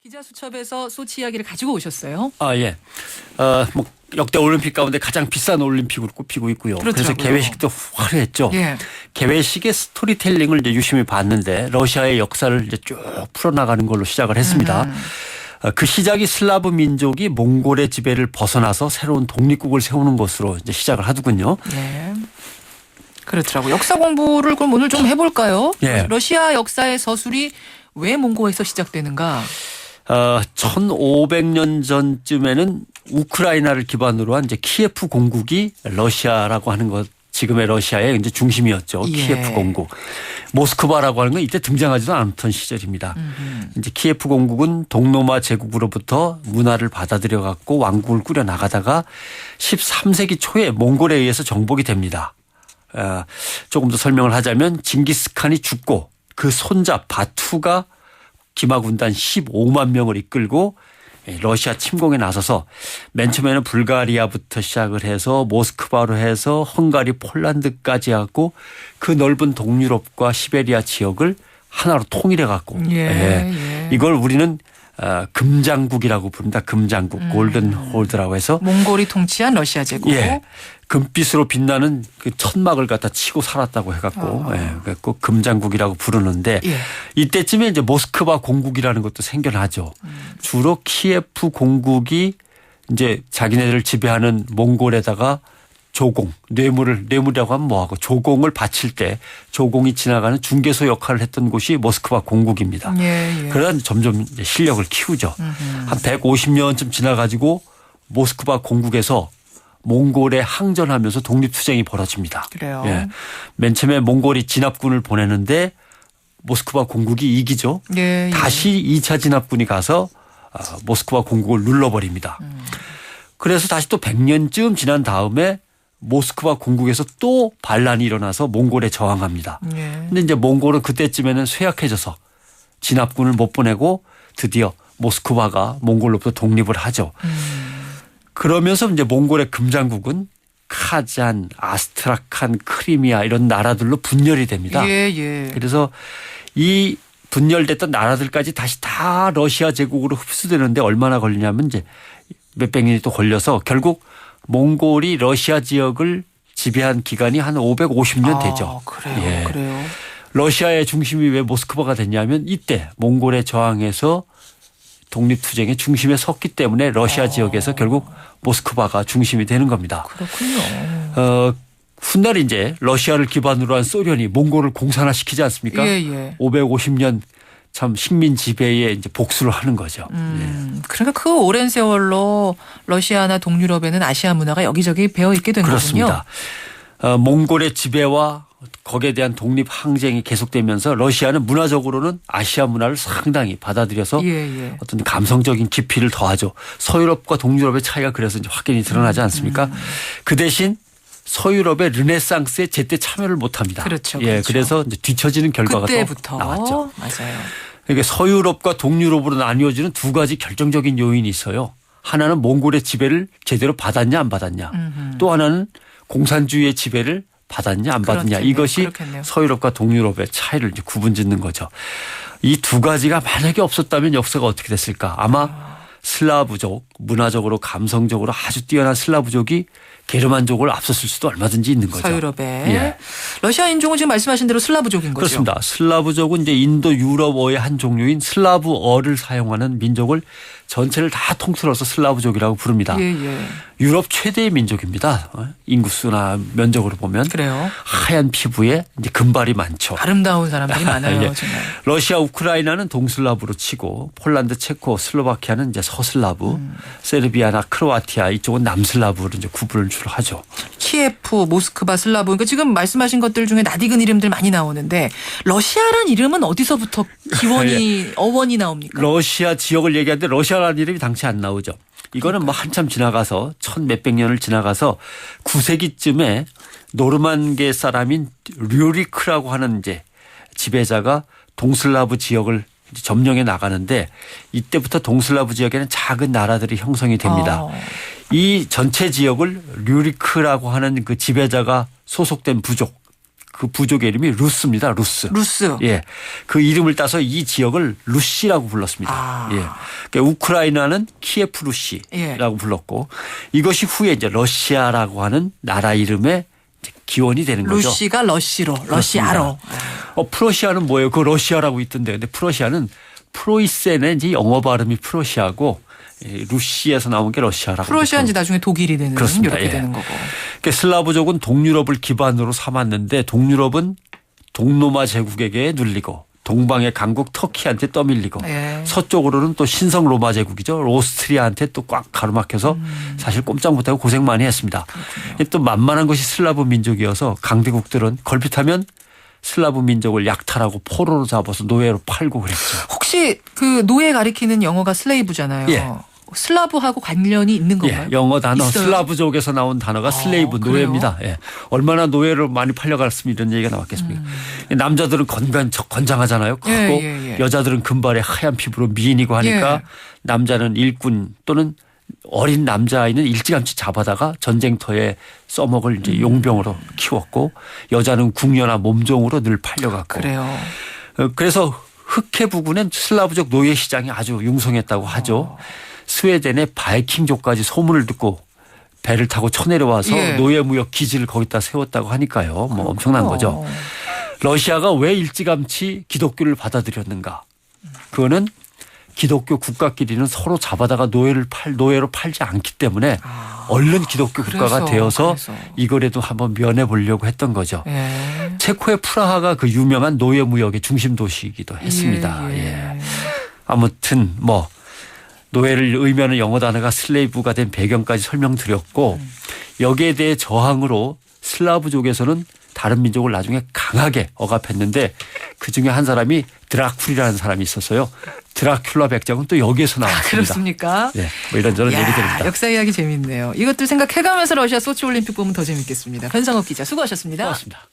기자 수첩에서 소치 이야기를 가지고 오셨어요. 아, 예. 뭐 역대 올림픽 가운데 가장 비싼 올림픽으로 꼽히고 있고요. 그래서 개회식도 화려했죠. 예. 개회식의 스토리텔링을 이제 유심히 봤는데 러시아의 역사를 이제 쭉 풀어나가는 걸로 시작을 했습니다. 그 시작이 슬라브 민족이 몽골의 지배를 벗어나서 새로운 독립국을 세우는 것으로 이제 시작을 하더군요. 예. 그렇더라고요. 역사 공부를 그럼 오늘 좀 해볼까요? 예. 러시아 역사의 서술이 왜 몽골에서 시작되는가? 1500년 전쯤에는 우크라이나를 기반으로 한 이제 키예프 공국이 러시아라고 하는 것, 지금의 러시아의 이제 중심이었죠. 예. 키예프 공국. 모스크바라고 하는 건 이때 등장하지도 않던 시절입니다. 이제 키예프 공국은 동로마 제국으로부터 문화를 받아들여 갖고 왕국을 꾸려 나가다가 13세기 초에 몽골에 의해서 정복이 됩니다. 조금 더 설명을 하자면 징기스칸이 죽고 그 손자 바투가 기마군단 15만 명을 이끌고 러시아 침공에 나서서 맨 처음에는 불가리아부터 시작을 해서 모스크바로 해서 헝가리, 폴란드까지 하고 그 넓은 동유럽과 시베리아 지역을 하나로 통일해 갖고 이걸 우리는 금장국이라고 부릅니다. 금장국, 골든 홀드라고 해서 몽골이 통치한 러시아 제국. 예. 금빛으로 빛나는 그 천막을 갖다 치고 살았다고 해갖고 꼭 금장국이라고 부르는데 이때쯤에 이제 모스크바 공국이라는 것도 생겨나죠. 주로 키예프 공국이 이제 자기네들을 지배하는 몽골에다가 조공, 뇌물이라고 하면 뭐하고 조공을 바칠 때 조공이 지나가는 중개소 역할을 했던 곳이 모스크바 공국입니다. 그러다 점점 이제 실력을 키우죠. 한 150년쯤 지나가지고 모스크바 공국에서 몽골에 항전하면서 독립투쟁이 벌어집니다. 그래요. 예. 맨 처음에 몽골이 진압군을 보내는데 모스크바 공국이 이기죠. 다시 2차 진압군이 가서 모스크바 공국을 눌러버립니다. 그래서 다시 또 100년쯤 지난 다음에 모스크바 공국에서 또 반란이 일어나서 몽골에 저항합니다. 근데 이제 몽골은 그때쯤에는 쇠약해져서 진압군을 못 보내고 드디어 모스크바가 몽골로부터 독립을 하죠. 그러면서 이제 몽골의 금장국은 카잔, 아스트라칸, 크리미아 이런 나라들로 분열이 됩니다. 그래서 이 분열됐던 나라들까지 다시 다 러시아 제국으로 흡수되는데 얼마나 걸리냐면 이제 몇백 년이 또 걸려서 결국 몽골이 러시아 지역을 지배한 기간이 한 550년 되죠. 그래요. 러시아의 중심이 왜 모스크바가 됐냐면 이때 몽골의 저항에서 독립투쟁의 중심에 섰기 때문에 러시아 지역에서 결국 모스크바가 중심이 되는 겁니다. 그렇군요. 훗날 이제 러시아를 기반으로 한 소련이 몽골을 공산화시키지 않습니까? 550년 참 식민 지배에 이제 복수를 하는 거죠. 그러니까 그 오랜 세월로 러시아나 동유럽에는 아시아 문화가 여기저기 배어 있게 된 거군요. 그렇습니다. 몽골의 지배와 거기에 대한 독립 항쟁이 계속되면서 러시아는 문화적으로는 아시아 문화를 상당히 받아들여서 어떤 감성적인 깊이를 더하죠. 서유럽과 동유럽의 차이가 그래서 이제 확연히 드러나지 않습니까? 그 대신 서유럽의 르네상스에 제때 참여를 못합니다. 그렇죠. 그래서 이제 뒤처지는 결과가 그때부터 또 나왔죠. 맞아요. 그러니까 서유럽과 동유럽으로 나뉘어지는 두 가지 결정적인 요인이 있어요. 하나는 몽골의 지배를 제대로 받았냐 안 받았냐. 또 하나는 공산주의의 지배를 받았냐 안 받았냐. 이것이 서유럽과 동유럽의 차이를 이제 구분짓는 거죠. 이 두 가지가 만약에 없었다면 역사가 어떻게 됐을까. 아마 슬라브족, 문화적으로 감성적으로 아주 뛰어난 슬라브족이 게르만족을 앞섰을 수도 얼마든지 있는 거죠. 서유럽에. 러시아 인종은 지금 말씀하신 대로 슬라브족인 거죠. 그렇습니다. 슬라브족은 이제 인도 유럽어의 한 종류인 슬라브어를 사용하는 민족을 전체를 다 통틀어서 슬라브족이라고 부릅니다. 유럽 최대의 민족입니다. 인구수나 면적으로 보면. 그래요. 하얀 피부에 이제 금발이 많죠. 아름다운 사람들이 많아요. 정말. 러시아, 우크라이나는 동슬라브로 치고 폴란드, 체코, 슬로바키아는 이제 서슬라브, 세르비아나 크로아티아 이쪽은 남슬라브로 이제 구분을 주로 하죠. 키예프, 모스크바, 슬라브. 그러니까 지금 말씀하신 것들 중에 낯익은 이름들 많이 나오는데 러시아란 이름은 어디서부터 기원이 어원이 나옵니까? 러시아 지역을 얘기하는데 러시아라는 이름이 당시 안 나오죠. 이거는 뭐 한참 지나가서 천 몇백 년을 지나가서 9세기쯤에 노르만계 사람인 류리크라고 하는 이제 지배자가 동슬라브 지역을 점령해 나가는데 이때부터 동슬라브 지역에는 작은 나라들이 형성이 됩니다. 이 전체 지역을 류리크라고 하는 그 지배자가 소속된 부족 그 부족의 이름이 루스입니다. 루스. 예. 그 이름을 따서 이 지역을 루시라고 불렀습니다. 예. 그러니까 우크라이나는 키예프 루시라고 불렀고 이것이 후에 이제 러시아라고 하는 나라 이름의 기원이 되는 거죠. 루시가 러시아로. 프러시아는 뭐예요? 그 러시아라고 있던데. 근데 프러시아는 프로이센의 이제 영어 발음이 프러시아고 루시에서 나온 게 러시아라고. 프러시아인지 나중에 독일이 되는 그렇습니다. 이렇게 예. 되는 거고. 그러니까 슬라브족은 동유럽을 기반으로 삼았는데 동유럽은 동로마 제국에게 눌리고 동방의 강국 터키한테 떠밀리고 예. 서쪽으로는 또 신성 로마 제국이죠. 오스트리아한테 또 꽉 가로막혀서 사실 꼼짝 못하고 고생 많이 했습니다. 또 만만한 것이 슬라브 민족이어서 강대국들은 걸핏하면 슬라브 민족을 약탈하고 포로로 잡아서 노예로 팔고 그랬죠. 혹시 그 노예 가리키는 영어가 슬레이브잖아요. 예. 슬라브하고 관련이 있는 건가요? 예, 영어 단어 있어요? 슬라브족에서 나온 단어가 슬레이브 노예입니다. 예. 얼마나 노예를 많이 팔려갔으면 이런 얘기가 나왔겠습니까? 남자들은 건장하잖아요. 크고 여자들은 금발에 하얀 피부로 미인이고 하니까 남자는 일꾼 또는 어린 남자아이는 일찌감치 잡아다가 전쟁터에 써먹을 이제 용병으로 키웠고 여자는 궁녀나 몸종으로 늘 팔려갔고. 그래요. 그래서 흑해 부근엔 슬라브족 노예 시장이 아주 융성했다고 하죠. 스웨덴의 바이킹족까지 소문을 듣고 배를 타고 쳐내려와서 노예 무역 기지를 거기다 세웠다고 하니까요. 뭐 엄청난 거죠. 러시아가 왜 일찌감치 기독교를 받아들였는가? 그거는 기독교 국가끼리는 서로 잡아다가 노예로 팔지 않기 때문에 얼른 기독교 국가가 되어서 이거라도 한번 면해 보려고 했던 거죠. 체코의 프라하가 그 유명한 노예 무역의 중심 도시이기도 했습니다. 예. 아무튼 뭐 노예를 의미하는 영어 단어가 슬레이브가 된 배경까지 설명드렸고 여기에 대해 저항으로 슬라브족에서는 다른 민족을 나중에 강하게 억압했는데 그중에 한 사람이 드라큘이라는 사람이 있었어요. 드라큘라 백작은 또 여기에서 나왔습니다. 그렇습니까? 네, 뭐 이런저런 얘기들입니다. 역사 이야기 재밌네요. 이것들 생각해가면서 러시아 소치올림픽 보면 더 재밌겠습니다. 변상욱 기자 수고하셨습니다. 고맙습니다.